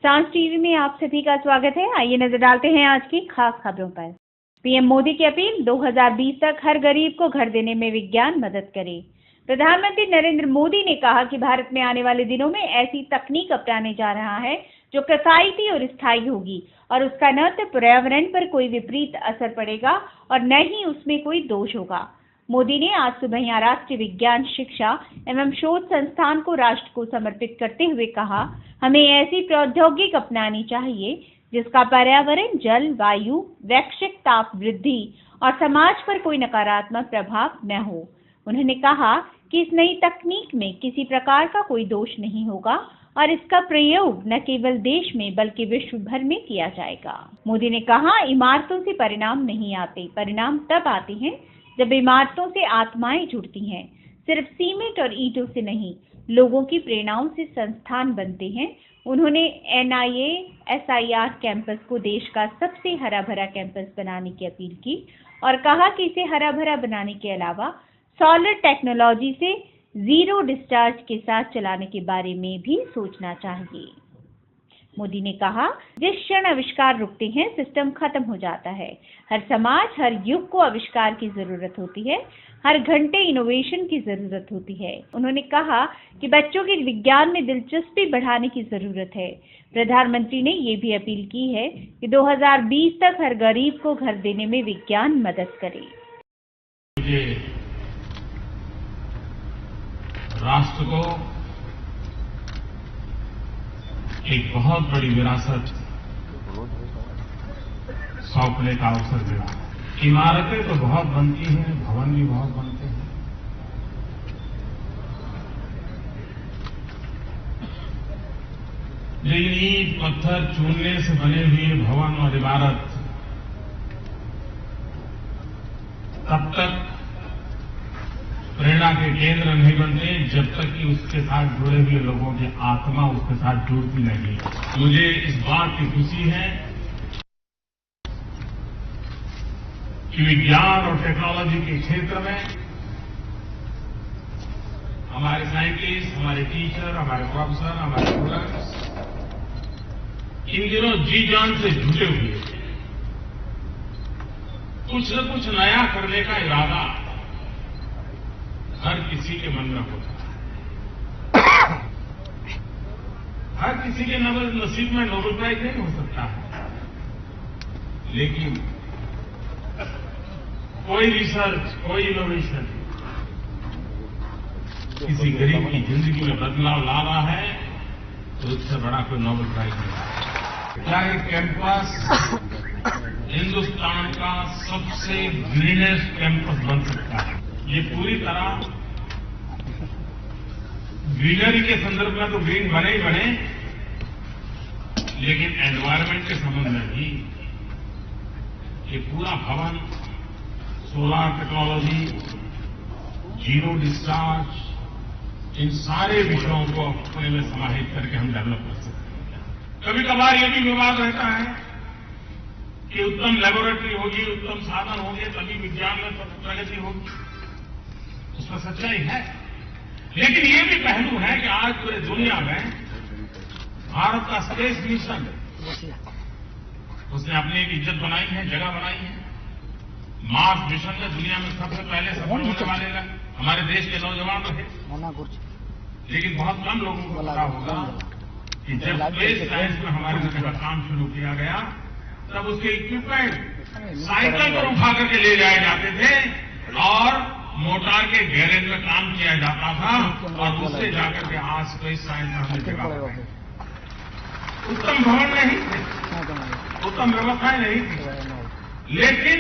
सांस टीवी में आप सभी का स्वागत है। आइए नजर डालते हैं आज की खास खबरों पर। पीएम मोदी की अपील, 2020 तक हर गरीब को घर देने में विज्ञान मदद करे। प्रधानमंत्री नरेंद्र मोदी ने कहा कि भारत में आने वाले दिनों में ऐसी तकनीक अपनाने जा रहा है जो किफायती और स्थायी होगी और उसका न तो पर्यावरण पर कोई विपरीत असर पड़ेगा और न ही उसमें कोई दोष होगा। मोदी ने आज सुबह यहाँ राष्ट्रीय विज्ञान शिक्षा एवं शोध संस्थान को राष्ट्र को समर्पित करते हुए कहा, हमें ऐसी प्रौद्योगिकी अपनानी चाहिए जिसका पर्यावरण, जल, वायु, वैश्विक ताप वृद्धि और समाज पर कोई नकारात्मक प्रभाव न हो। उन्होंने कहा कि इस नई तकनीक में किसी प्रकार का कोई दोष नहीं होगा और इसका प्रयोग न केवल देश में बल्कि विश्व भर में किया जाएगा। मोदी ने कहा, इमारतों से परिणाम नहीं आते, परिणाम तब आते हैं जब इमारतों से आत्माएं जुड़ती हैं। सिर्फ सीमेंट और ईंटों से नहीं, लोगों की प्रेरणाओं से संस्थान बनते हैं। उन्होंने NIA-SIR कैंपस को देश का सबसे हरा भरा कैंपस बनाने की अपील की और कहा कि इसे हरा भरा बनाने के अलावा सोलर टेक्नोलॉजी से जीरो डिस्चार्ज के साथ चलाने के बारे में भी सोचना चाहिए। मोदी ने कहा, जिस क्षण आविष्कार रुकते हैं सिस्टम खत्म हो जाता है। हर समाज, हर युग को आविष्कार की जरूरत होती है, हर घंटे इनोवेशन की जरूरत होती है। उन्होंने कहा कि बच्चों की विज्ञान में दिलचस्पी बढ़ाने की जरूरत है। प्रधानमंत्री ने ये भी अपील की है कि 2020 तक हर गरीब को घर देने में विज्ञान मदद करे। राष्ट्र को एक बहुत बड़ी विरासत सौंपने का अवसर मिला। इमारतें तो बहुत बनती हैं, भवन भी बहुत बनते हैं, लेकिन ईंट, पत्थर, चूने से बने हुए भवन और इमारत तब तक प्रेरणा के केंद्र नहीं बनते जब तक कि उसके साथ जुड़े हुए लोगों की आत्मा उसके साथ जुड़ती नहीं। मुझे इस बात की खुशी है कि विज्ञान और टेक्नोलॉजी के क्षेत्र में हमारे साइंटिस्ट, हमारे टीचर, हमारे प्रोफेसर, हमारे स्टूडेंट्स इन दिनों जी जान से जुटे हुए हैं। कुछ न कुछ नया करने का इरादा हर किसी के मन में होता है। हर किसी के नसीब में नोबेल प्राइज नहीं हो सकता है, लेकिन कोई रिसर्च, कोई इनोवेशन किसी गरीब की जिंदगी में बदलाव ला रहा है तो उससे बड़ा कोई नोबेल प्राइज नहीं। क्या ये कैंपस हिंदुस्तान का सबसे ग्रीनेस्ट कैंपस बन सकता है? ये पूरी तरह ग्रीनरी के संदर्भ में तो ग्रीन बने ही बने, लेकिन एनवायरमेंट के संबंध में भी ये पूरा भवन सोलर टेक्नोलॉजी, जीरो डिस्चार्ज, इन सारे विषयों को अपने में समाहित करके हम डेवलप कर सकते हैं। कभी कभार ये भी विवाद रहता है कि उत्तम लेबोरेटरी होगी, उत्तम साधन होंगे तभी विज्ञान में प्रगति होगी। उसमें सच्चाई है, लेकिन ये भी पहलू है कि आज पूरे दुनिया में भारत का स्पेस मिशन उसने अपनी एक इज्जत बनाई है, जगह बनाई है। मार्स मिशन में दुनिया में सबसे पहले सफल होने वाले हमारे देश के नौजवान रहे, लेकिन बहुत कम लोगों को पता होगा कि जब स्पेस साइंस में हमारे देश का काम शुरू किया गया तब उसके इक्विपमेंट साइकिल पर उठा करके ले जाए जाते थे और मोटार के गैरेज में काम किया जाता था और उससे जाकर के आज स्पेस साइंस हमने जगह। उत्तम भवन नहीं थे, उत्तम व्यवस्थाएं नहीं थी, लेकिन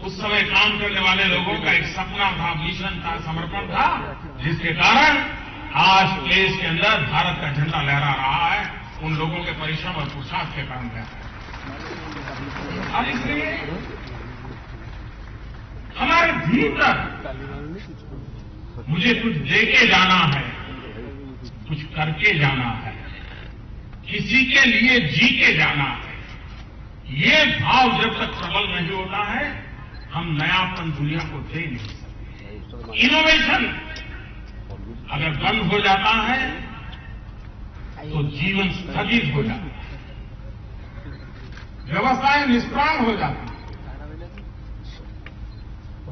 उस समय काम करने वाले लोगों का एक सपना था, मिशन था, समर्पण था, जिसके कारण आज स्पेस के अंदर भारत का झंडा लहरा रहा है। उन लोगों के परिश्रम और पुरुषार्थ के कारण लहरा है। और इसलिए हमारे भीतर मुझे कुछ देके जाना है, कुछ करके जाना है, किसी के लिए जी के जाना है। ये भाव जब तक प्रबल नहीं होता है हम नयापन दुनिया को दे नहीं सकते। इनोवेशन अगर बंद हो जाता है तो जीवन स्थगित हो जाता है, व्यवस्थाएं निष्प्राण हो जाती है।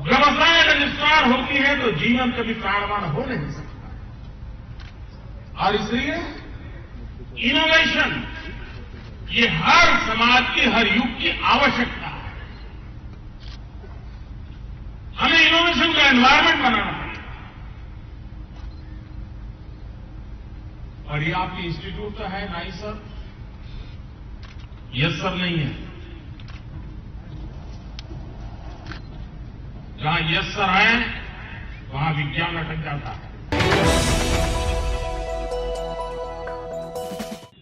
व्यवस्थाएं अगर निष्प्राण होती है तो जीवन कभी प्राणवान हो नहीं सकता। और इसलिए इनोवेशन ये हर समाज की, हर युग की आवश्यकता है। हमें इनोवेशन का एनवायरमेंट बनाना है। और ये आपकी इंस्टीट्यूट तो है नहीं सर, यस सर नहीं है। जहां यस सर है वहां विज्ञान अटक जाता है।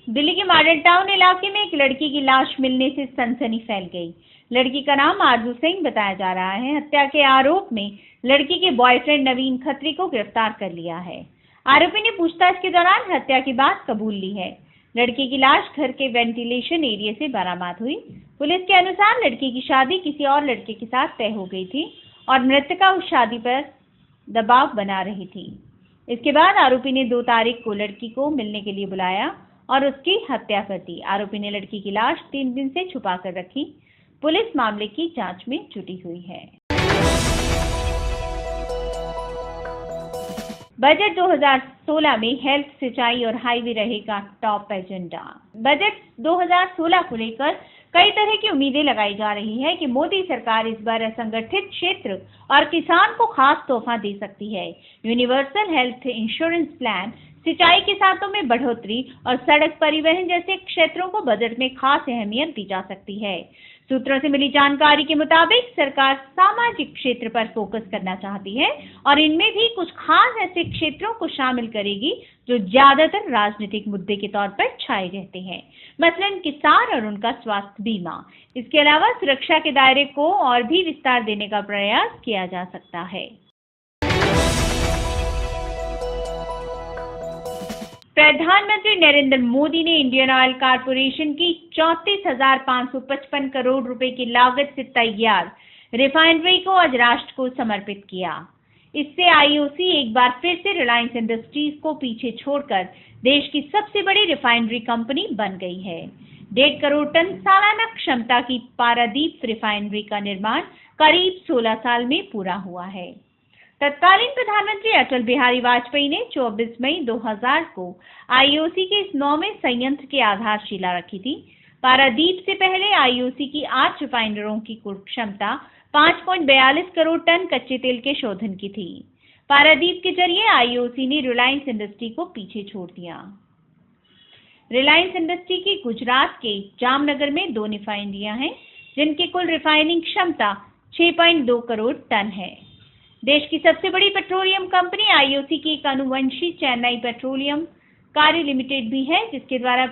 दिल्ली के मॉडल टाउन इलाके में एक लड़की की लाश मिलने से सनसनी फैल गई। लड़की का नाम आरजू सिंह बताया जा रहा है। हत्या के आरोप में लड़की के बॉयफ्रेंड नवीन खत्री को गिरफ्तार कर लिया है। आरोपी ने पूछताछ के दौरान हत्या की बात कबूल ली है। लड़की की लाश घर के वेंटिलेशन एरिया से बरामद हुई। पुलिस के अनुसार लड़की की शादी किसी और लड़के के साथ तय हो गई थी और मृतका उस शादी पर दबाव बना रही थी। इसके बाद आरोपी ने 2 तारीख को लड़की को मिलने के लिए बुलाया और उसकी हत्या कर दी। आरोपी ने लड़की की लाश 3 दिन से छुपा कर रखी। पुलिस मामले की जांच में जुटी हुई है। बजट 2016 में हेल्थ, सिंचाई और हाईवे रहेगा टॉप एजेंडा। बजट 2016 को लेकर कई तरह की उम्मीदें लगाई जा रही है कि मोदी सरकार इस बार असंगठित क्षेत्र और किसान को खास तोहफा दे सकती है। यूनिवर्सल हेल्थ इंश्योरेंस प्लान, सिंचाई के साधनों में बढ़ोतरी और सड़क परिवहन जैसे क्षेत्रों को बजट में खास अहमियत दी जा सकती है। सूत्रों से मिली जानकारी के मुताबिक सरकार सामाजिक क्षेत्र पर फोकस करना चाहती है और इनमें भी कुछ खास ऐसे क्षेत्रों को शामिल करेगी जो ज्यादातर राजनीतिक मुद्दे के तौर पर छाए रहते हैं, मसलन किसान और उनका स्वास्थ्य बीमा। इसके अलावा सुरक्षा के दायरे को और भी विस्तार देने का प्रयास किया जा सकता है। प्रधानमंत्री नरेंद्र मोदी ने इंडियन ऑयल कॉरपोरेशन की 34,555 करोड़ रुपए की लागत से तैयार रिफाइनरी को आज राष्ट्र को समर्पित किया। इससे आईओसी एक बार फिर से रिलायंस इंडस्ट्रीज को पीछे छोड़कर देश की सबसे बड़ी रिफाइनरी कंपनी बन गई है। 1.5 करोड़ टन सालाना क्षमता की पारादीप रिफाइनरी का निर्माण करीब 16 साल में पूरा हुआ है। तत्कालीन प्रधानमंत्री अटल बिहारी वाजपेयी ने 24 मई 2000 को आईओसी के इस 9वें संयंत्र की आधारशिला रखी थी। पारादीप से पहले आईओसी की 8 रिफाइनरों की कुल क्षमता 5.42 करोड़ टन कच्चे तेल के शोधन की थी। पारादीप के जरिए आईओसी ने रिलायंस इंडस्ट्री को पीछे छोड़ दिया। रिलायंस इंडस्ट्री की गुजरात के जामनगर में 2 रिफाइनरियां हैं, जिनकी कुल रिफाइनिंग क्षमता 6.2 करोड़ टन है। देश की सबसे बड़ी पेट्रोलियम कंपनी आईओसी की एक अनुवंशी चेन्नई पेट्रोलियम कार्य लिमिटेड भी है, जिसके द्वारा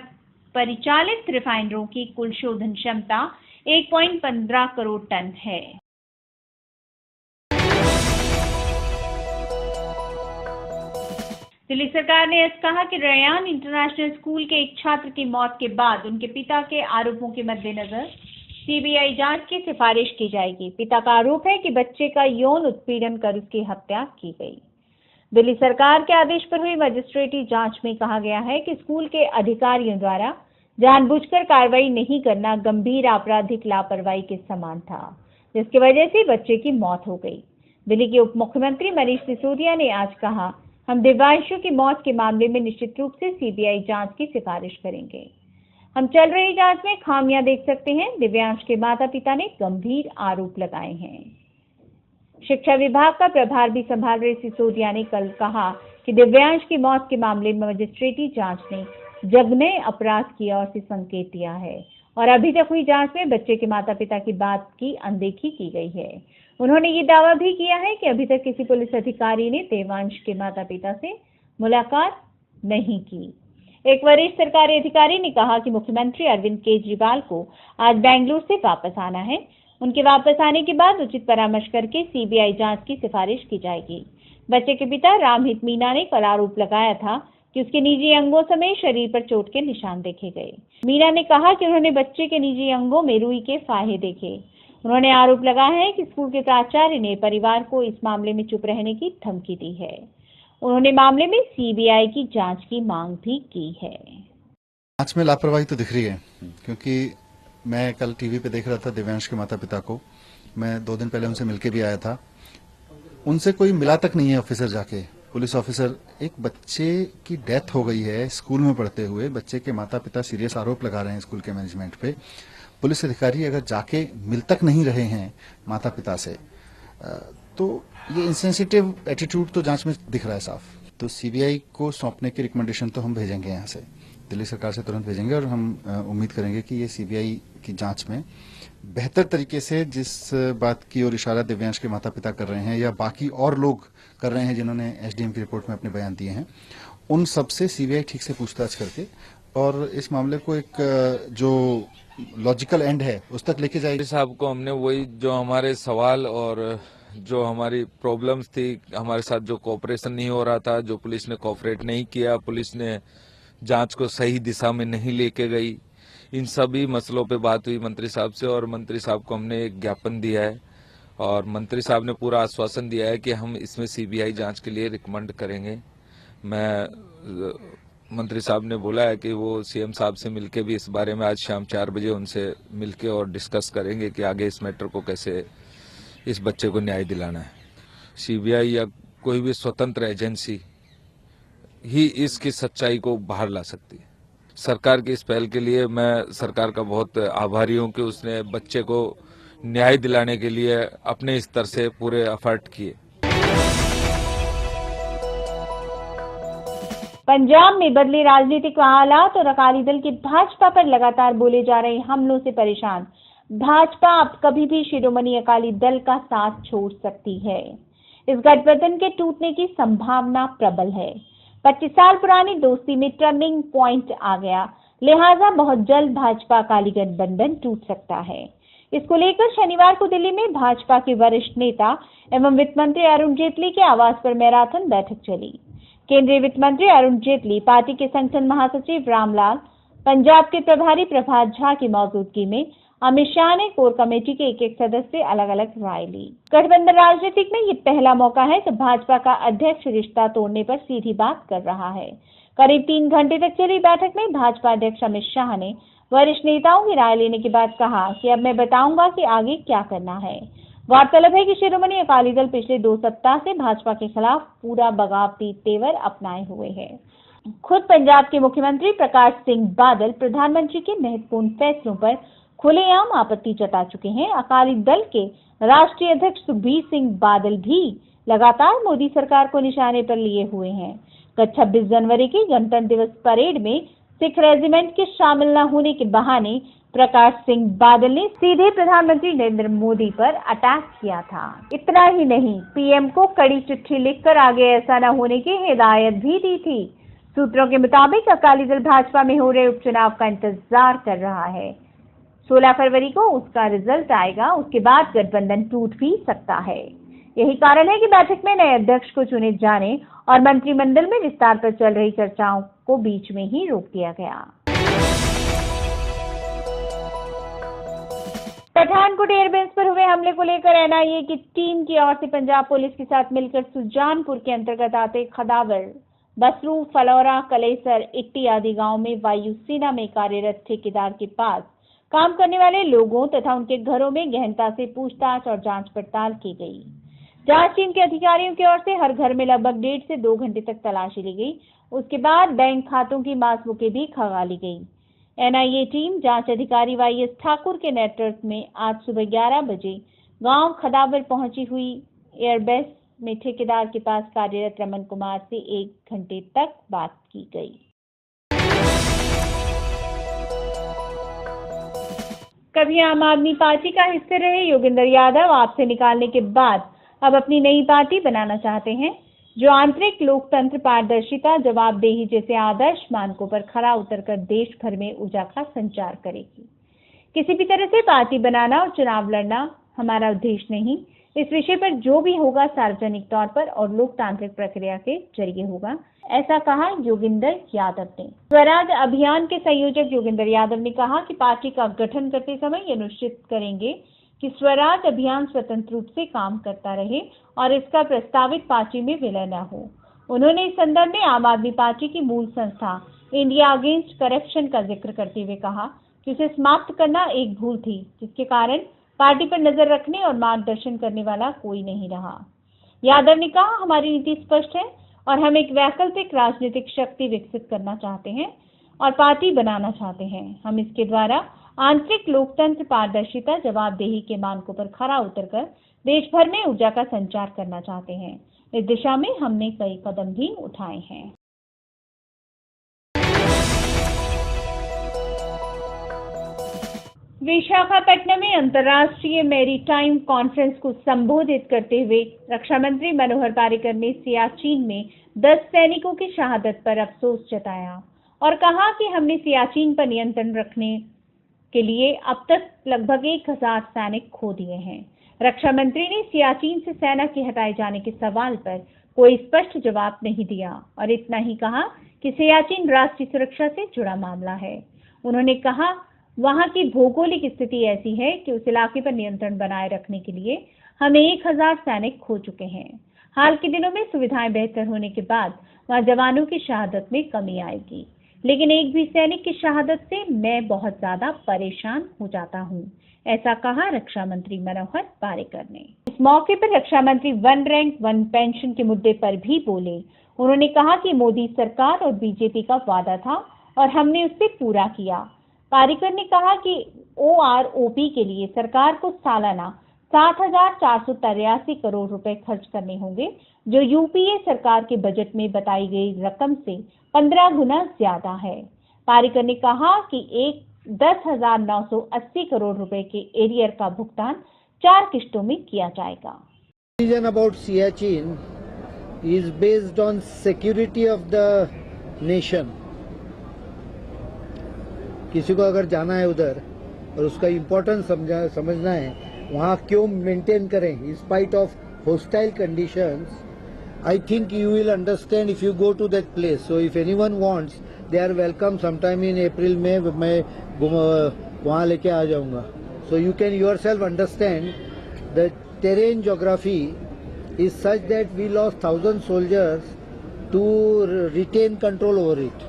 परिचालित रिफाइनरों की कुल शोधन क्षमता 1.15 करोड़ टन है। दिल्ली सरकार ने आज कहा कि रैयान इंटरनेशनल स्कूल के एक छात्र की मौत के बाद उनके पिता के आरोपों के मद्देनजर सीबीआई जांच की सिफारिश की जाएगी। पिता का आरोप है कि बच्चे का यौन उत्पीड़न कर उसकी हत्या की गई। दिल्ली सरकार के आदेश पर हुई मजिस्ट्रेटी जांच में कहा गया है कि स्कूल के अधिकारियों द्वारा जानबूझकर कार्रवाई नहीं करना गंभीर आपराधिक लापरवाही के समान था, जिसकी वजह से बच्चे की मौत हो गई। दिल्ली के उप मुख्यमंत्री मनीष सिसोदिया ने आज कहा, हम दिव्यांशु की मौत के मामले में निश्चित रूप से सीबीआई जांच की सिफारिश करेंगे। हम चल रही जांच में खामियां देख सकते हैं। दिव्यांश के माता पिता ने गंभीर आरोप लगाए हैं। शिक्षा विभाग का प्रभार भी संभाल रहे सिसोदिया ने कल कहा कि दिव्यांश की मौत के मामले में मजिस्ट्रेटी जांच ने जघन्य अपराध किया और उसे संकेत दिया है और अभी तक हुई जांच में बच्चे के माता पिता की बात की अनदेखी की गई है। उन्होंने ये दावा भी किया है कि अभी तक किसी पुलिस अधिकारी ने दिव्यांश के माता पिता से मुलाकात नहीं की। एक वरिष्ठ सरकारी अधिकारी ने कहा कि मुख्यमंत्री अरविंद केजरीवाल को आज बेंगलुरु से वापस आना है। उनके वापस आने के बाद उचित परामर्श करके सीबीआई जांच की सिफारिश की जाएगी। बच्चे के पिता रामहित मीना ने कल आरोप लगाया था कि उसके निजी अंगों समेत शरीर पर चोट के निशान देखे गए। मीना ने कहा कि उन्होंने बच्चे के निजी अंगों में रुई के फाहे देखे। उन्होंने आरोप लगाया है कि स्कूल के प्राचार्य ने परिवार को इस मामले में चुप रहने की धमकी दी है। उन्होंने मामले में सीबीआई की जांच की मांग भी की है। जांच में लापरवाही तो दिख रही है, क्योंकि मैं कल टीवी पे देख रहा था दिव्यांश के माता पिता को। मैं 2 दिन पहले उनसे मिलके भी आया था। उनसे कोई मिला तक नहीं है ऑफिसर जाके, पुलिस ऑफिसर। एक बच्चे की डेथ हो गई है स्कूल में पढ़ते हुए, बच्चे के माता पिता सीरियस आरोप लगा रहे हैं स्कूल के मैनेजमेंट पे। पुलिस अधिकारी अगर जाके मिल तक नहीं रहे हैं माता पिता से, तो ये इंसेंसिटिव एटीट्यूड तो जांच में दिख रहा है साफ। तो सीबीआई को सौंपने की रिकमेंडेशन तो हम भेजेंगे यहाँ से, दिल्ली सरकार से तुरंत भेजेंगे, और हम उम्मीद करेंगे कि ये सीबीआई की जांच में बेहतर तरीके से जिस बात की ओर इशारा दिव्यांश के माता पिता कर रहे हैं या बाकी और लोग कर रहे हैं जिन्होंने एसडीएम की रिपोर्ट में अपने बयान दिए हैं, उन सब से सीबीआई ठीक से पूछताछ करके और इस मामले को एक जो लॉजिकल एंड है उस तक लेके जाएगी। साहब को हमने वही जो हमारे सवाल और जो हमारी प्रॉब्लम्स थी, हमारे साथ जो कोऑपरेशन नहीं हो रहा था, जो पुलिस ने कोऑपरेट नहीं किया, पुलिस ने जांच को सही दिशा में नहीं लेके गई, इन सभी मसलों पे बात हुई मंत्री साहब से। और मंत्री साहब को हमने एक ज्ञापन दिया है और मंत्री साहब ने पूरा आश्वासन दिया है कि हम इसमें सीबीआई जांच के लिए रिकमेंड करेंगे। मंत्री साहब ने बोला है कि वो सीएम साहब से मिलके भी इस बारे में आज शाम 4 बजे उनसे मिलके और डिस्कस करेंगे कि आगे इस मैटर को कैसे इस बच्चे को न्याय दिलाना है। सीबीआई या कोई भी स्वतंत्र एजेंसी ही इसकी सच्चाई को बाहर ला सकती है। सरकार की इस पहल के लिए मैं सरकार का बहुत आभारी हूं कि उसने बच्चे को न्याय दिलाने के लिए अपने स्तर से पूरे एफर्ट किए। पंजाब में बदले राजनीतिक हालात और अकाली दल के भाजपा पर लगातार बोले जा रहे हमलों से परेशान भाजपा अब कभी भी शिरोमणि अकाली दल का साथ छोड़ सकती है। इस गठबंधन के टूटने की संभावना प्रबल है। 25 साल पुरानी दोस्ती में टर्निंग पॉइंट आ गया, लिहाजा बहुत जल्द भाजपा अकाली गठबंधन टूट सकता है। इसको लेकर शनिवार को दिल्ली में भाजपा के वरिष्ठ नेता एवं वित्त मंत्री अरुण जेटली के आवास पर मैराथन बैठक चली। केंद्रीय वित्त मंत्री अरुण जेटली, पार्टी के संगठन महासचिव रामलाल, पंजाब के प्रभारी प्रभात झा की मौजूदगी में अमित शाह ने कोर कमेटी के एक सदस्य अलग अलग राय ली। गठबंधन राजनीतिक में ये पहला मौका है जब भाजपा का अध्यक्ष रिश्ता तोड़ने पर सीधी बात कर रहा है। करीब 3 घंटे तक चली बैठक में भाजपा अध्यक्ष अमित शाह ने वरिष्ठ नेताओं की राय लेने के बाद कहा कि अब मैं बताऊंगा कि आगे क्या करना है। गौरतलब है कि शिरोमणि अकाली दल पिछले 2 सप्ताह से भाजपा के खिलाफ पूरा बगावती तेवर अपनाए हुए है। खुद पंजाब के मुख्यमंत्री प्रकाश सिंह बादल प्रधानमंत्री के महत्वपूर्ण फैसलों पर खुलेआम आपत्ति जता चुके हैं। अकाली दल के राष्ट्रीय अध्यक्ष सुखबीर सिंह बादल भी लगातार मोदी सरकार को निशाने पर लिए हुए हैं। गत 26 जनवरी की गणतंत्र दिवस परेड में सिख रेजिमेंट के शामिल न होने के बहाने प्रकाश सिंह बादल ने सीधे प्रधानमंत्री नरेंद्र मोदी पर अटैक किया था। इतना ही नहीं, पीएम को कड़ी चिट्ठी लिखकर आगे ऐसा न होने की हिदायत भी दी थी। सूत्रों के मुताबिक अकाली दल भाजपा में हो रहे उपचुनाव का इंतजार कर रहा है। 16 फरवरी को उसका रिजल्ट आएगा, उसके बाद गठबंधन टूट भी सकता है। यही कारण है कि बैठक में नए अध्यक्ष को चुने जाने और मंत्रिमंडल में विस्तार पर चल रही चर्चाओं को बीच में ही रोक दिया गया। पठानकोट एयरबेस पर हुए हमले को लेकर एनआईए की टीम की ओर से पंजाब पुलिस के साथ मिलकर सुजानपुर के अंतर्गत आते खदावर, बसरू, फलौरा, कलेसर, इट्टी आदि गांव में वायुसेना में कार्यरत ठेकेदार के पास काम करने वाले लोगों तथा उनके घरों में गहनता से पूछताछ और जांच पड़ताल की गई। जांच टीम के अधिकारियों की ओर से हर घर में लगभग 1.5 से 2 घंटे तक तलाशी ली गई। उसके बाद बैंक खातों की पासबुकें भी खंगाली गई। एनआईए टीम जांच अधिकारी वाईएस ठाकुर के नेतृत्व में आज सुबह 11 बजे गांव खदावर पहुंची हुई। एयरबेस में ठेकेदार के पास कार्यरत रमन कुमार से 1 घंटे तक बात की गई। कभी आम आदमी पार्टी का हिस्सा रहे योगेंद्र यादव आपसे निकालने के बाद अब अपनी नई पार्टी बनाना चाहते हैं, जो आंतरिक लोकतंत्र, पारदर्शिता, जवाबदेही जैसे आदर्श मानकों पर खरा उतरकर देश भर में ऊर्जा का संचार करेगी। किसी भी तरह से पार्टी बनाना और चुनाव लड़ना हमारा उद्देश्य नहीं। इस विषय पर जो भी होगा सार्वजनिक तौर पर और लोकतांत्रिक प्रक्रिया के जरिए होगा, ऐसा कहा योगेंद्र यादव ने। स्वराज अभियान के संयोजक योगेंद्र यादव ने कहा कि पार्टी का गठन करते समय यह निश्चित करेंगे कि स्वराज अभियान स्वतंत्र रूप से काम करता रहे और इसका प्रस्तावित पार्टी में विलय न हो। उन्होंने इस संदर्भ में आम आदमी पार्टी की मूल संस्था इंडिया अगेंस्ट करप्शन का जिक्र करते हुए कहा कि उसे समाप्त करना एक भूल थी, जिसके कारण पार्टी पर नजर रखने और मार्गदर्शन करने वाला कोई नहीं रहा। यादव ने कहा, हमारी नीति स्पष्ट है और हम एक वैकल्पिक राजनीतिक शक्ति विकसित करना चाहते हैं और पार्टी बनाना चाहते हैं। हम इसके द्वारा आंतरिक लोकतंत्र, पारदर्शिता, जवाबदेही के मानकों पर खरा उतरकर देश भर में ऊर्जा का संचार करना चाहते हैं। इस दिशा में हमने कई कदम भी उठाए हैं। विशाखापट्टनम में अंतर्राष्ट्रीय मैरीटाइम कॉन्फ्रेंस को संबोधित करते हुए रक्षा मंत्री मनोहर पार्रिकर ने सियाचिन में 10 सैनिकों की शहादत पर अफसोस जताया और कहा कि हमने सियाचिन पर नियंत्रण रखने के लिए अब तक लगभग 1000 सैनिक खो दिए हैं। रक्षा मंत्री ने सियाचिन से सेना के हटाए जाने के सवाल पर कोई स्पष्ट जवाब नहीं दिया और इतना ही कहा कि सियाचिन राष्ट्रीय सुरक्षा से जुड़ा मामला है। उन्होंने कहा, वहां की भौगोलिक स्थिति ऐसी है कि उस इलाके पर नियंत्रण बनाए रखने के लिए हम 1000 सैनिक खो चुके हैं। हाल के दिनों में सुविधाएं बेहतर होने के बाद वहां जवानों की शहादत में कमी आएगी, लेकिन एक भी सैनिक की शहादत से मैं बहुत ज्यादा परेशान हो जाता हूं, ऐसा कहा रक्षा मंत्री मनोहर पार्रिकर ने। इस मौके पर रक्षा मंत्री वन रैंक वन पेंशन के मुद्दे पर भी बोले। उन्होंने कहा कि मोदी सरकार और बीजेपी का वादा था और हमने उसे पूरा किया। पार्रिकर ने कहा कि OROP के लिए सरकार को सालाना 60,483 करोड़ रुपए खर्च करने होंगे, जो यूपीए सरकार के बजट में बताई गई रकम से 15 गुना ज्यादा है। पार्रिकर ने कहा कि 10,980 करोड़ रुपए के एरियर का भुगतान 4 किश्तों में किया जाएगा। Decision about Siachen is based on security of the nation. किसी को अगर जाना है उधर और उसका इम्पोर्टेंस समझना है, वहाँ क्यों मेंटेन करें in spite of hostile conditions. I think you will understand if you go to that place. So if anyone wants, they are welcome. Sometime in April, May, मैं वहाँ लेके आ जाऊँगा. So you can yourself understand the terrain geography is such that we lost 1,000 soldiers to retain control over it.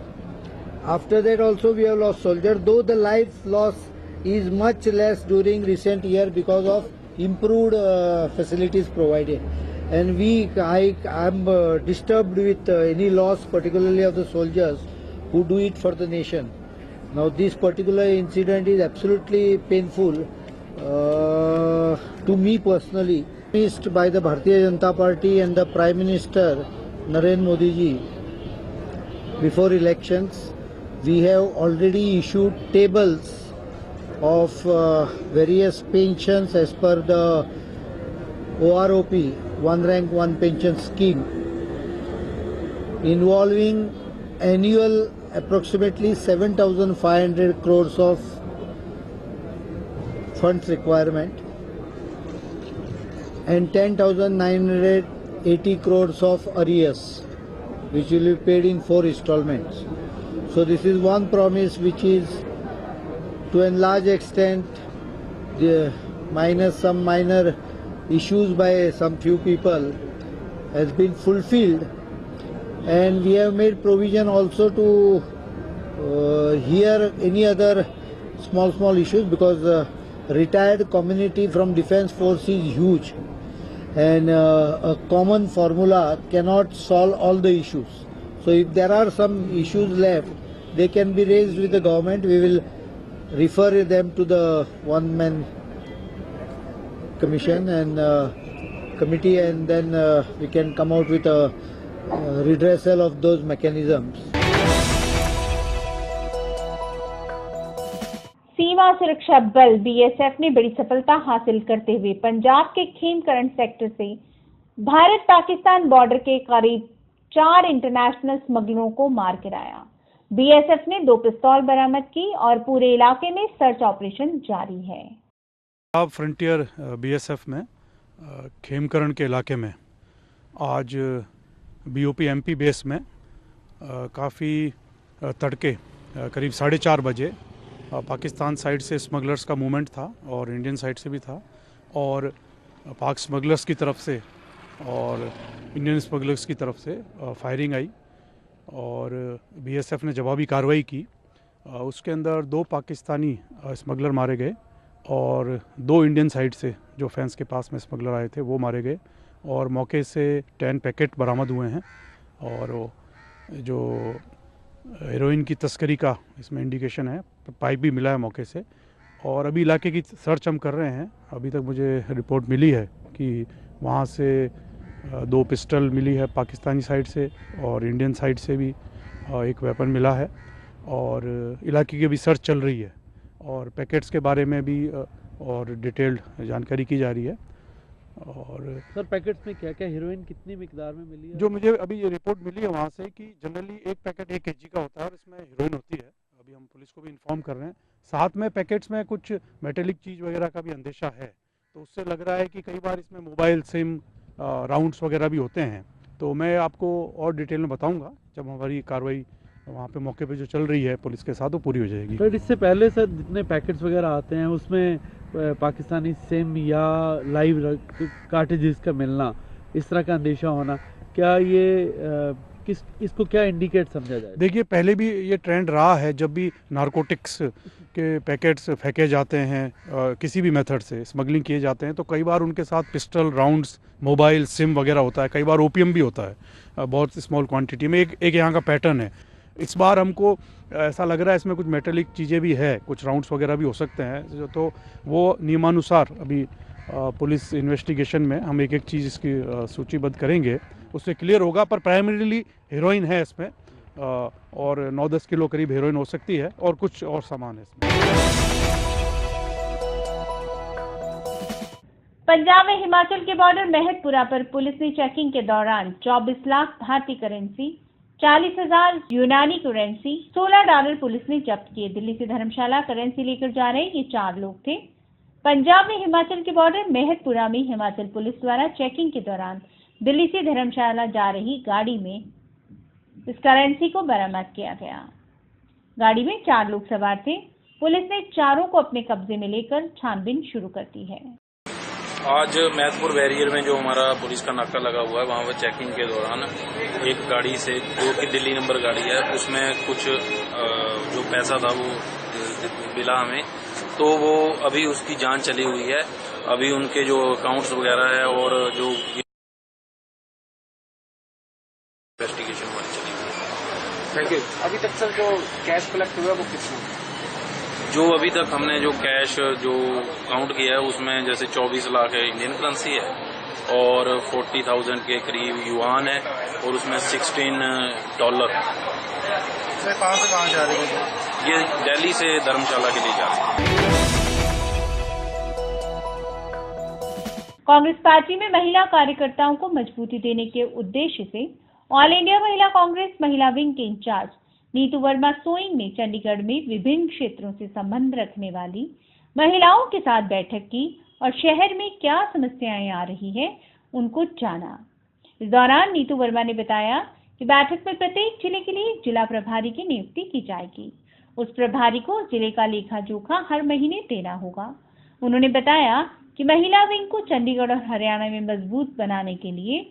After that also we have lost soldiers, though the life loss is much less during recent year because of improved facilities provided. And I am disturbed with any loss, particularly of the soldiers who do it for the nation. Now this particular incident is absolutely painful to me personally. Missed by the Bharatiya Janata Party and the Prime Minister Narendra Modi ji before elections. We have already issued tables of various pensions as per the OROP, one rank one pension scheme, involving annual approximately 7,500 crores of funds requirement and 10,980 crores of arrears, which will be paid in 4 installments. So this is one promise which is to a large extent some minor issues by some few people has been fulfilled, and we have made provision also to hear any other small issues, because retired community from defense force is huge, and a common formula cannot solve all the issues. So if there are some issues left, they can be raised with the government. We will refer them to the one-man commission and committee, and then we can come out with a redressal of those mechanisms. सीमा सुरक्षा बल BSF ने बड़ी सफलता हासिल करते हुए पंजाब के Khemkaran sector से भारत पाकिस्तान बॉर्डर के करीब 4 इंटरनेशनल स्मगलरों को मार गिराया। BSF ने 2 पिस्तौल बरामद की और पूरे इलाके में सर्च ऑपरेशन जारी है। पंजाब फ्रंटियर BSF में खेमकरण के इलाके में आज BOP MP बेस में काफ़ी तड़के करीब 4:30 बजे पाकिस्तान साइड से स्मगलर्स का मूवमेंट था और इंडियन साइड से भी था, और पाक स्मगलर्स की तरफ से और इंडियन स्मगलर्स की तरफ से फायरिंग आई और बीएसएफ ने जवाबी कार्रवाई की। उसके अंदर 2 पाकिस्तानी स्मगलर मारे गए और 2 इंडियन साइड से जो फेंस के पास में स्मगलर आए थे वो मारे गए और मौके से 10 पैकेट बरामद हुए हैं और जो हेरोइन की तस्करी का इसमें इंडिकेशन है, पाइप भी मिला है मौके से और अभी इलाके की सर्च हम कर रहे हैं। अभी तक मुझे रिपोर्ट मिली है कि वहाँ से 2 पिस्टल मिली है पाकिस्तानी साइड से और इंडियन साइड से भी एक वेपन मिला है और इलाके की भी सर्च चल रही है और पैकेट्स के बारे में भी और डिटेल्ड जानकारी की जा रही है। और सर पैकेट्स में क्या क्या हेरोइन कितनी मिकदार में मिली है? जो मुझे अभी ये रिपोर्ट मिली है वहाँ से कि जनरली एक पैकेट 1 kg का होता है और इसमें हेरोइन होती है। अभी हम पुलिस को भी इन्फॉर्म कर रहे हैं। साथ में पैकेट्स में कुछ मेटेलिक चीज़ वगैरह का भी अंदेशा है, तो उससे लग रहा है कि कई बार इसमें मोबाइल सिम राउंड्स वगैरह भी होते हैं। तो मैं आपको और डिटेल में बताऊंगा जब हमारी कार्रवाई वहाँ पे मौके पे जो चल रही है पुलिस के साथ वो पूरी हो जाएगी। सर इससे पहले सर जितने पैकेट्स वगैरह आते हैं उसमें पाकिस्तानी सिम या लाइव कार्टेजेस का मिलना, इस तरह का अंदेशा होना, क्या ये इसको क्या इंडिकेट समझा जाए? देखिए पहले भी ये ट्रेंड रहा है, जब भी नारकोटिक्स के पैकेट्स फेंके जाते हैं किसी भी मेथड से स्मगलिंग किए जाते हैं तो कई बार उनके साथ पिस्टल राउंड्स, मोबाइल सिम वगैरह होता है, कई बार ओपीएम भी होता है बहुत स्मॉल क्वांटिटी में। एक यहाँ का पैटर्न है। इस बार हमको ऐसा लग रहा है इसमें कुछ मेटेलिक चीज़ें भी है, कुछ राउंड्स वगैरह भी हो सकते हैं, तो वो नियमानुसार अभी पुलिस इन्वेस्टिगेशन में हम एक चीज़ इसकी सूचीबद्ध करेंगे, उससे क्लियर होगा। पर प्राइमरीली हेरोइन है इसमें और 9-10 किलो करीब हेरोइन हो सकती है और कुछ और सामान है इसमें। पंजाब में हिमाचल के बॉर्डर महतपुरा पर पुलिस ने चेकिंग के दौरान 24 लाख भारतीय करेंसी, 40,000 यूनानी करेंसी, $16 पुलिस ने जब्त किए। दिल्ली से धर्मशाला करेंसी लेकर जा रहे ये 4 लोग थे। पंजाब में हिमाचल के बॉर्डर महतपुरा में हिमाचल पुलिस द्वारा चेकिंग के दौरान दिल्ली से धर्मशाला जा रही गाड़ी में इस करेंसी को बरामद किया गया। गाड़ी में 4 लोग सवार थे। पुलिस ने चारों को अपने कब्जे में लेकर छानबीन शुरू कर दी है। आज महतपुर बैरियर में जो हमारा पुलिस का नाका लगा हुआ है वहाँ पर चेकिंग के दौरान एक गाड़ी से, जो कि दिल्ली नंबर गाड़ी है, उसमें कुछ जो पैसा था वो मिला हमें, तो वो अभी उसकी जांच चली हुई है। अभी उनके जो अकाउंट्स वगैरह है और जो इन्वेस्टिगेशन हमारी चली हुई है। Thank you. अभी तक सर जो कैश कलेक्ट हुआ वो कितना? जो अभी तक हमने जो कैश जो काउंट किया है उसमें जैसे 24 लाख है इंडियन करेंसी है और 40,000 के करीब युआन है और उसमें $16। सर कहाँ से कहाँ जा रही है? ये दिल्ली से धर्मशाला के लिए जा रही है। कांग्रेस पार्टी में महिला कार्यकर्ताओं को मजबूती देने के उद्देश्य से ऑल इंडिया महिला कांग्रेस महिला विंग के इंचार्ज नीतू वर्मा सोइंग ने चंडीगढ़ में विभिन्न क्षेत्रों से संबंध रखने वाली महिलाओं के साथ बैठक की और शहर में क्या समस्याएं आ रही हैं उनको जाना। इस दौरान नीतू वर्मा ने बताया कि बैठक में प्रत्येक जिले के लिए जिला प्रभारी की नियुक्ति की जाएगी। उस प्रभारी को जिले का लेखा जोखा हर महीने देना होगा। उन्होंने बताया कि महिला विंग को चंडीगढ़ और हरियाणा में मजबूत बनाने के लिए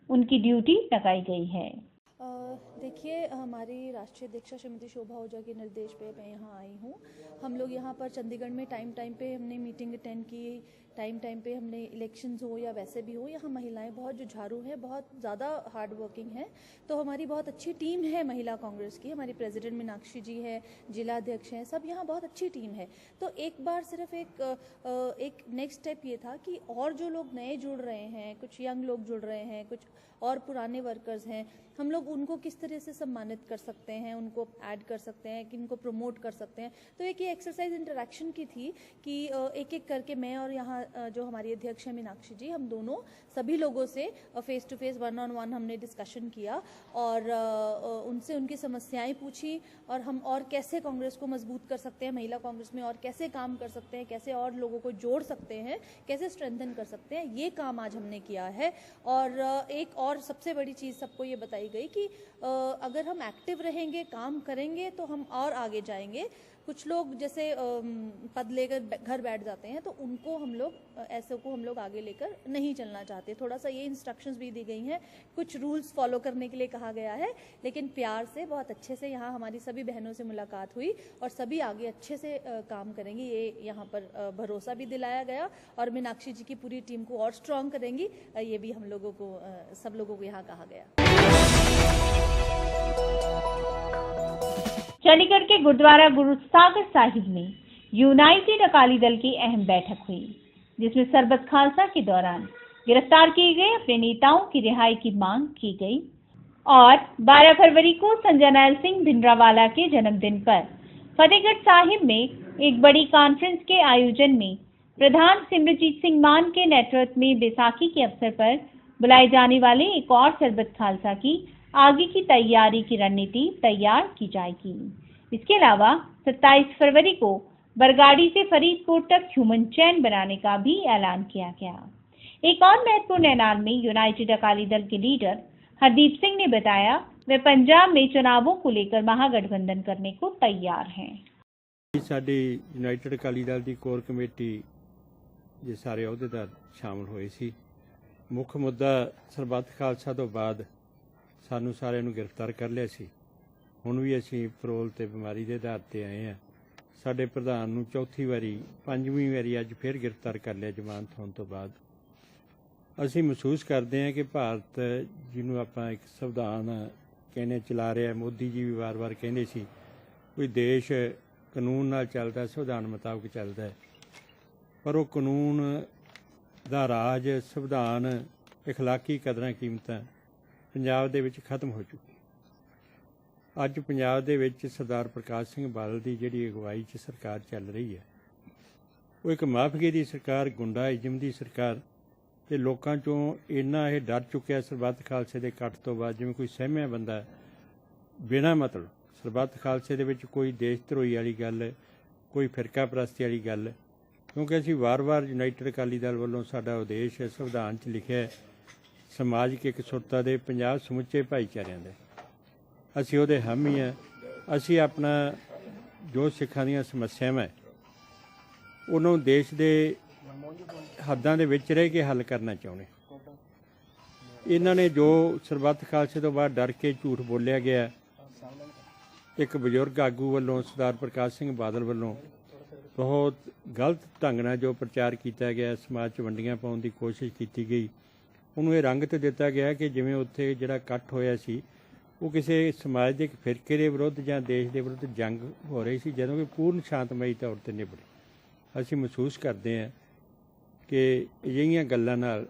उनकी ड्यूटी लगाई गई है। देखिए, हमारी राष्ट्रीय अध्यक्षा श्रीमती शोभा ओझा के निर्देश पे मैं यहाँ आई हूँ। हम लोग यहाँ पर चंडीगढ़ में टाइम पे हमने मीटिंग अटेंड की, टाइम पे हमने इलेक्शंस हो या वैसे भी हो, यहाँ महिलाएं बहुत जुझारू हैं, बहुत ज़्यादा हार्ड वर्किंग हैं। तो हमारी बहुत अच्छी टीम है महिला कांग्रेस की। हमारी प्रेसिडेंट मीनाक्षी जी है, जिला अध्यक्ष हैं, सब यहाँ बहुत अच्छी टीम है। तो एक बार सिर्फ एक नेक्स्ट स्टेप ये था कि और जो लोग नए जुड़ रहे हैं, कुछ यंग लोग जुड़ रहे हैं, कुछ और पुराने वर्कर्स हैं, हम लोग उनको किस तरह से सम्मानित कर सकते हैं, उनको ऐड कर सकते हैं, कि इनको प्रमोट कर सकते हैं। तो एक ये एक्सरसाइज इंटरेक्शन की थी कि एक एक करके मैं और यहाँ जो हमारी अध्यक्ष है मीनाक्षी जी, हम दोनों सभी लोगों से फेस टू फेस 1-on-1 हमने डिस्कशन किया और उनसे उनकी समस्याएं पूछी और हम और कैसे कांग्रेस को मजबूत कर सकते हैं, महिला कांग्रेस में और कैसे काम कर सकते हैं, कैसे और लोगों को जोड़ सकते हैं, कैसे स्ट्रेंथन कर सकते हैं, ये काम आज हमने किया है। और एक और सबसे बड़ी चीज़ सबको ये बताई गई कि अगर हम एक्टिव रहेंगे, काम करेंगे तो हम और आगे जाएंगे। कुछ लोग जैसे पद लेकर घर बैठ जाते हैं, तो उनको हम लोग ऐसे को हम लोग आगे लेकर नहीं चलना चाहते। थोड़ा सा ये इंस्ट्रक्शंस भी दी गई हैं, कुछ रूल्स फॉलो करने के लिए कहा गया है, लेकिन प्यार से बहुत अच्छे से यहाँ हमारी सभी बहनों से मुलाकात हुई और सभी आगे अच्छे से काम करेंगी, ये यहाँ पर भरोसा भी दिलाया गया और मीनाक्षी जी की पूरी टीम को और स्ट्रॉन्ग करेंगी, ये भी हम लोगों को सब लोगों को यहाँ कहा गया। चंडीगढ़ के गुरुद्वारा गुरु सागर साहिब में यूनाइटेड अकाली दल की अहम बैठक हुई, जिसमें सरबत खालसा के दौरान गिरफ्तार किए गए अपने नेताओं की रिहाई की मांग की गई और 12 फरवरी को संजय नायल सिंह भिंडरावाला के जन्मदिन पर फतेहगढ़ साहिब में एक बड़ी कॉन्फ्रेंस के आयोजन में प्रधान सिमरजीत सिंह मान के नेतृत्व में बैसाखी के अवसर पर बुलाए जाने वाले एक और सरबत खालसा की आगे की तैयारी की रणनीति तैयार की जाएगी। इसके अलावा 27 फरवरी को बरगाड़ी से फरीदकोट तक ह्यूमन चैन बनाने का भी ऐलान किया गया। एक और महत्वपूर्ण ऐलान में यूनाइटेड अकाली दल के लीडर हरदीप सिंह ने बताया वे पंजाब में चुनावों को लेकर महागठबंधन करने को तैयार हैं। साडी यूनाइटेड अकाली दल की कोर कमेटी जे सारे अहुदेदार शामिल हुए सी। मुख्य मुद्दा सरबत खालसा तो बाद सानू सारे नूं गिरफ्तार कर लिया सी। हुण भी असीं परोल ते बीमारी दे आधार ते आए हैं। साडे प्रधान नूं चौथी वारी 5वीं वारी अज फिर गिरफ्तार कर लिया जमानत होने तो बाद। असीं महसूस करते हैं कि भारत जिन्हों आपां एक संविधान कहने चला रहा है, मोदी जी भी बार बार कहते सी कोई देश कानून नाल चलदा, संविधान मुताबिक चलदा है, पर वो कानून दा राज, संविधान, इखलाकी कदरां कीमतां पंजाब दे विच खत्म हो चुकी। अज पंजाब दे विच सरदार प्रकाश सिंह बादल की जिहड़ी अगवाई च सरकार चल रही है, वो एक माफिए की सरकार, गुंडाइजम की सरकार, ते लोकां चों इन्ना ये डर चुक्या सरबत खालसे के कट तो बाद, जिवें कोई सहमिया बंदा बिना मतलब सरबत खालसे दे विच कोई देश धरोई वाली गल, कोई फिरका परस्ती वाली गल, क्योंकि असीं वार वार यूनाइटेड अकाली दल वालों साडा उद्देश है संविधान च लिखिआ है समाजिक एकसुरता दे पंजाब समुचे भाईचारिਆਂ दे, असीं उहदे हामी हैं। असीं अपना जो सिखां दीआं समस्यावां उन्होंने देश के हद्दां दे विच रह के हल करना चाहुंदे। इन्हां ने जो सरबत खालसे तो बाद डर के झूठ बोलिया गया, एक बजुर्ग आगू वालों सरदार प्रकाश सिंह बादल वालों बहुत गलत ढंग नाल जो प्रचार किया गया, समाज च वंडियां पाउण दी कोशिश की गई, उन्होंने रंग तो दिता गया कि जिवें उत्थे जिहड़ा इकट्ठ होया सी वो किसी समाज के एक फिरके के विरुद्ध या देश के विरुद्ध जंग हो रही सी, जदों कि पूर्ण शांतमई तौर पर निबड़ी। असीं महसूस करते हैं कि अजिहियां गल्लां नाल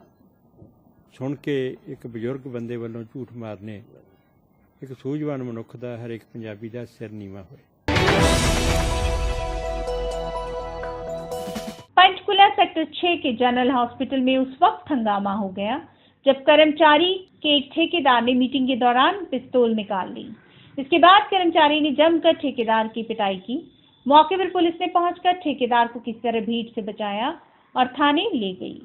सुन के एक बजुर्ग बंदे वालों झूठ मारने एक सूझवान मनुख का हर एक पंजाबी का सिर नीवा होए। पंचकुला सेक्टर 6 के जनरल हॉस्पिटल में उस वक्त हंगामा हो गया जब कर्मचारी के एक ठेकेदार ने मीटिंग के दौरान पिस्तौल निकाल ली। इसके बाद कर्मचारी ने जमकर ठेकेदार की पिटाई की। मौके पर पुलिस ने पहुंचकर ठेकेदार को किसी तरह भीड़ से बचाया और थाने ले गई।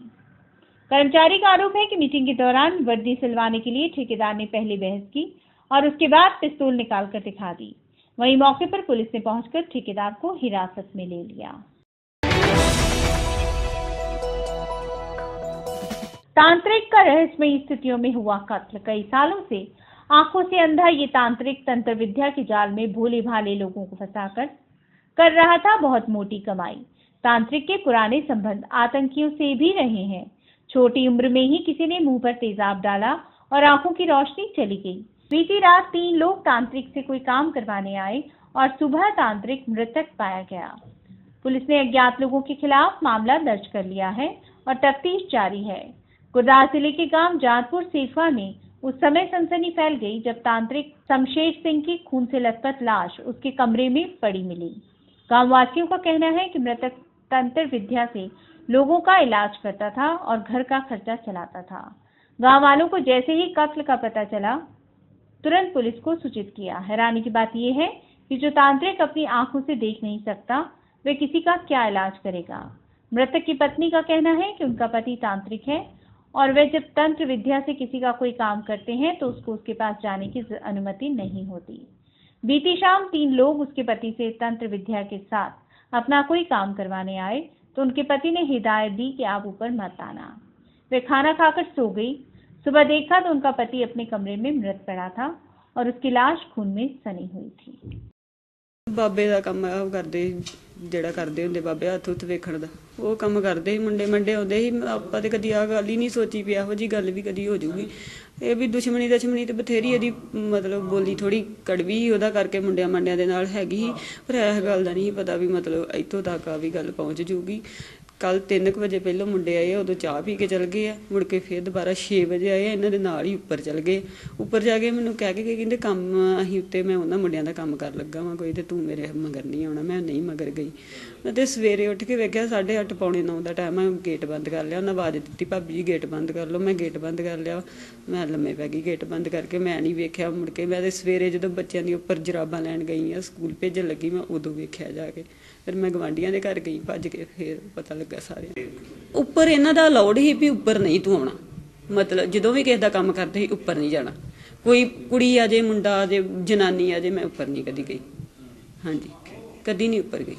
कर्मचारी का आरोप है कि मीटिंग के दौरान वर्दी सिलवाने के लिए ठेकेदार ने पहले बहस की और उसके बाद पिस्तौल निकालकर दिखा दी। वहीं मौके पर पुलिस ने पहुंचकर ठेकेदार को हिरासत में ले लिया। तांत्रिक का रहस्यमयी स्थितियों में हुआ कत्ल। कई सालों से आंखों से अंधा ये तांत्रिक तंत्र विद्या के जाल में भोले भाले लोगों को फंसाकर कर रहा था बहुत मोटी कमाई। तांत्रिक के पुराने संबंध आतंकियों से भी रहे हैं। छोटी उम्र में ही किसी ने मुंह पर तेजाब डाला और आंखों की रोशनी चली गई। बीती रात 3 लोग तांत्रिक से कोई काम करवाने आए और सुबह तांत्रिक मृतक पाया गया। पुलिस ने अज्ञात लोगों के खिलाफ मामला दर्ज कर लिया है और तफ्तीश जारी है। गुरदास जिले के गांव जातपुर सेफा में उस समय सनसनी फैल गई जब तांत्रिक शमशेर सिंह की खून से लथपथ लाश उसके कमरे में पड़ी मिली। गांव वासियों का कहना है कि मृतक तंत्र विद्या से लोगों का इलाज करता था और घर का खर्चा चलाता था। गांव वालों को जैसे ही कत्ल का पता चला तुरंत पुलिस को सूचित किया। हैरानी की बात यह है कि जो तांत्रिक अपनी आंखों से देख नहीं सकता वे किसी का क्या इलाज करेगा। मृतक की पत्नी का कहना है कि उनका पति तांत्रिक है और वे जब तंत्र विद्या से किसी का कोई काम करते हैं तो उसको उसके पास जाने की अनुमति नहीं होती। बीती शाम 3 लोग उसके पति से तंत्र विद्या के साथ अपना कोई काम करवाने आए तो उनके पति ने हिदायत दी कि आप ऊपर मत आना। वे खाना खाकर सो गई। सुबह देखा तो उनका पति अपने कमरे में मृत पड़ा था और उसकी लाश खून में सनी हुई थी। बाबे का काम करते ਜਿਹੜਾ ਕਰਦੇ ਹੁੰਦੇ ਬਾਬੇ ਹੱਥ ਹੁੱਥ ਵੇਖਣ ਦਾ ਉਹ ਕੰਮ ਕਰਦੇ ਸੀ। ਮੁੰਡੇ ਆਉਂਦੇ ਸੀ। ਆਪਾਂ ਤੇ ਕਦੀ ਆ ਗੱਲ ਹੀ ਨਹੀਂ ਸੋਚੀ ਵੀ ਇਹੋ ਜਿਹੀ ਗੱਲ ਵੀ ਕਦੀ ਹੋ ਜਾਊਗੀ। ਇਹ ਵੀ ਦੁਸ਼ਮਣੀ ਤੇ ਬਥੇਰੀ ਇਹਦੀ ਮਤਲਬ ਬੋਲੀ ਥੋੜੀ ਕੜਵੀ ਸੀ, ਉਹਦਾ ਕਰਕੇ ਮੁੰਡਿਆਂ ਦੇ ਨਾਲ ਹੈਗੀ ਸੀ। ਪਰ ਇਹ ਗੱਲ ਦਾ ਨਹੀਂ ਪਤਾ ਵੀ ਮਤਲਬ ਇੱਥੋਂ ਤੱਕ ਆ ਵੀ ਗੱਲ ਪਹੁੰਚ ਜੂਗੀ। ਕੱਲ 3 ਵਜੇ ਪਹਿਲਾਂ ਮੁੰਡੇ ਆਏ, ਉਦੋਂ ਚਾਹ ਪੀ ਕੇ ਚਲ ਗਏ ਆ। ਮੁੜ ਕੇ ਫਿਰ ਦੁਬਾਰਾ 6 ਵਜੇ ਆਏ, ਇਹਨਾਂ ਦੇ ਨਾਲ ਹੀ ਉੱਪਰ ਚਲ ਗਏ। ਉੱਪਰ ਜਾ ਕੇ ਮੈਨੂੰ ਕਹਿ ਕੇ ਕਹਿੰਦੇ ਕੰਮ ਅਸੀਂ ਉੱਤੇ ਮੈਂ ਉਹਨਾਂ ਮੁੰਡਿਆਂ ਦਾ ਕੰਮ ਕਰ ਲੱਗਾ ਵਾਂ ਕੋਈ, ਤੇ ਤੂੰ ਮੇਰੇ ਮਗਰ ਨਹੀਂ ਆਉਣਾ। ਮੈਂ ਨਹੀਂ ਮਗਰ ਗਈ। ਤੇ ਸਵੇਰੇ ਉੱਠ ਕੇ ਵੇਖਿਆ 8:30 ਪੌਣੇ 9 ਦਾ ਟਾਈਮ ਆ। ਗੇਟ ਬੰਦ ਕਰ ਲਿਆ। ਉਹਨਾਂ ਆਵਾਜ਼ ਦਿੱਤੀ ਭਾਬੀ ਜੀ ਗੇਟ ਬੰਦ ਕਰ ਲਓ। ਮੈਂ ਗੇਟ ਬੰਦ ਕਰ ਲਿਆ। ਮੈਂ ਲੰਮੇ ਪੈ ਗਈ। ਗੇਟ ਬੰਦ ਕਰਕੇ ਮੈਂ ਨਹੀਂ ਵੇਖਿਆ ਮੁੜ ਕੇ। ਮੈਂ ਤੇ ਸਵੇਰੇ ਜਦੋਂ ਬੱਚਿਆਂ ਦੀ ਉੱਪਰ ਜਰਾਬਾਂ ਲੈਣ ਗਈ ਆ, ਸਕੂਲ ਭੇਜਣ ਲੱਗੀ, ਮੈਂ ਉਦੋਂ ਵੇਖਿਆ ਜਾ ਕੇ। ਫਿਰ ਮੈਂ ਗਵਾਂਢੀਆਂ ਦੇ ਘਰ ਗਈ ਭੱਜ ਕੇ, ਫਿਰ ਪਤਾ ਲੱਗਾ ਸਾਰੇ। ਉੱਪਰ ਇਹਨਾਂ ਦਾ ਅਲਾਉਡ ਹੀ ਵੀ ਉੱਪਰ ਨਹੀਂ ਤੂੰ ਆਉਣਾ। ਮਤਲਬ ਜਦੋਂ ਵੀ ਕਿਸੇ ਦਾ ਕੰਮ ਕਰਦੇ ਸੀ ਉੱਪਰ ਨਹੀਂ ਜਾਣਾ। ਕੋਈ ਕੁੜੀ ਆ ਜੇ, ਮੁੰਡਾ ਆ ਜੇ, ਜਨਾਨੀ ਆ ਜੇ, ਮੈਂ ਉੱਪਰ ਨਹੀਂ ਕਦੀ ਗਈ। ਹਾਂਜੀ, ਕਦੀ ਨਹੀਂ ਉੱਪਰ ਗਈ।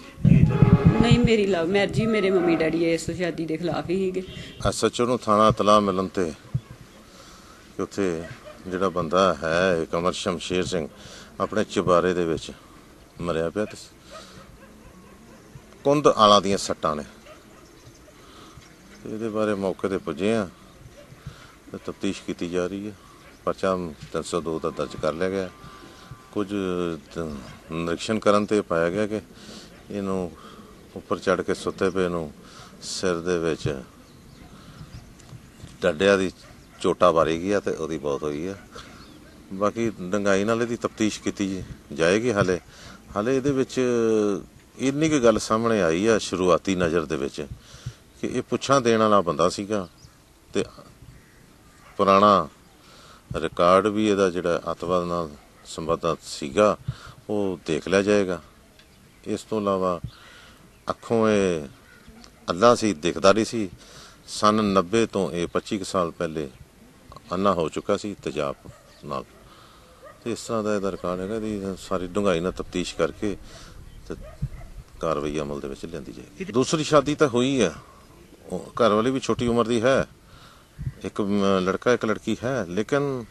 ਨਹੀਂ, ਮੇਰੀ ਲਵ ਮੈਰਿਜ ਜੀ। ਮੇਰੇ ਮੰਮੀ ਡੈਡੀ ਇਸ ਸ਼ਾਦੀ ਦੇ ਖਿਲਾਫ ਹੀ ਸੀਗੇ। SHO ਨੂੰ ਥਾਣਾ ਇਤਲਾਹ ਮਿਲਣ ਤੇ ਕਿ ਉੱਥੇ ਜਿਹੜਾ ਬੰਦਾ ਹੈ ਕਮਰ ਸ਼ਮਸ਼ੇਰ ਸਿੰਘ ਆਪਣੇ ਚੁਬਾਰੇ ਦੇ ਵਿੱਚ ਮਰਿਆ ਪਿਆ ਤੇ ਕੁੰਦ ਆਲਾਂ ਦੀਆਂ ਸੱਟਾਂ ਨੇ। ਇਹਦੇ ਬਾਰੇ ਮੌਕੇ ਤੇ ਪੁੱਜੇ ਆ ਤੇ ਤਫਤੀਸ਼ ਕੀਤੀ ਜਾ ਰਹੀ ਹੈ। ਪਰਚਾ 302 ਦਾ ਦਰਜ ਕਰ ਲਿਆ ਗਿਆ। ਕੁਝ ਨਿਰੀਖਣ ਕਰਨ ਤੇ ਪਾਇਆ ਗਿਆ ਕਿ ਇਹਨੂੰ ਉੱਪਰ ਚੜ੍ਹ ਕੇ ਸੁੱਤੇ ਪਏ ਨੂੰ ਸਿਰ ਦੇ ਵਿੱਚ ਡੱਡਿਆਂ ਦੀ ਚੋਟਾ ਮਾਰੀ ਗਈ ਤੇ ਉਹਦੀ ਮੌਤ ਹੋਈ ਹੈ। ਬਾਕੀ ਡੰਗਾਈ ਨਾਲ ਇਹਦੀ ਤਫਤੀਸ਼ ਕੀਤੀ ਜਾਏਗੀ। ਹਾਲੇ ਇਹਦੇ ਵਿੱਚ ਇੰਨੀ ਕੁ ਗੱਲ ਸਾਹਮਣੇ ਆਈ ਆ ਸ਼ੁਰੂਆਤੀ ਨਜ਼ਰ ਦੇ ਵਿੱਚ ਕਿ ਇਹ ਪੁੱਛਾਂ ਦੇਣ ਵਾਲਾ ਬੰਦਾ ਸੀਗਾ ਤੇ ਪੁਰਾਣਾ ਰਿਕਾਰਡ ਵੀ ਇਹਦਾ ਜਿਹੜਾ ਅੱਤਵਾਦ ਨਾਲ ਸੰਬੰਧਿਤ ਸੀਗਾ ਉਹ ਦੇਖ ਲਿਆ ਜਾਏਗਾ। ਇਸ ਤੋਂ ਇਲਾਵਾ ਅੱਖੋਂ ਇਹ ਅੱਲਾ ਸੀ, ਦਿਖਦਾ ਨਹੀਂ ਸੀ। ਸਨ 90 ਤੋਂ ਇਹ 25 ਸਾਲ ਪਹਿਲੇ ਅੰਨਾ ਹੋ ਚੁੱਕਾ ਸੀ ਤੇਜ਼ਾਬ ਨਾਲ। ਤੇ ਇਸ ਤਰ੍ਹਾਂ ਦਾ ਇਹਦਾ ਰਿਕਾਰਡ ਹੈਗਾ। ਇਹਦੀ ਸਾਰੀ ਡੂੰਘਾਈ ਨਾਲ ਤਫਤੀਸ਼ ਕਰਕੇ ਤੇ ਕਾਰਵਾਈ ਅਮਲ ਦੇ ਵਿੱਚ ਲਿਆਂਦੀ ਜਾਏਗੀ। ਦੂਸਰੀ ਸ਼ਾਦੀ ਤਾਂ ਹੋਈ ਹੈ। ਘਰ ਵਾਲੀ ਵੀ ਛੋਟੀ ਉਮਰ ਦੀ ਹੈ। ਇੱਕ ਲੜਕਾ ਇੱਕ ਲੜਕੀ ਹੈ। ਲੇਕਿਨ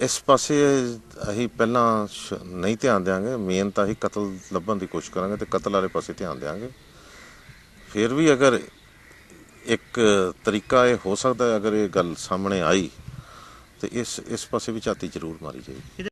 ਇਸ ਪਾਸੇ ਅਸੀਂ ਪਹਿਲਾਂ ਨਹੀਂ ਧਿਆਨ ਦਿਆਂਗੇ। ਮੇਨ ਤਾਂ ਅਸੀਂ ਕਤਲ ਲੱਭਣ ਦੀ ਕੋਸ਼ਿਸ਼ ਕਰਾਂਗੇ ਤੇ ਕਤਲ ਵਾਲੇ ਪਾਸੇ ਧਿਆਨ ਦਿਆਂਗੇ। ਫਿਰ ਵੀ ਅਗਰ ਇੱਕ ਤਰੀਕਾ ਇਹ ਹੋ ਸਕਦਾ, ਅਗਰ ਇਹ ਗੱਲ ਸਾਹਮਣੇ ਆਈ ਤੇ ਇਸ ਪਾਸੇ ਵੀ ਝਾਤੀ ਜ਼ਰੂਰ ਮਾਰੀ ਜਾਏਗੀ।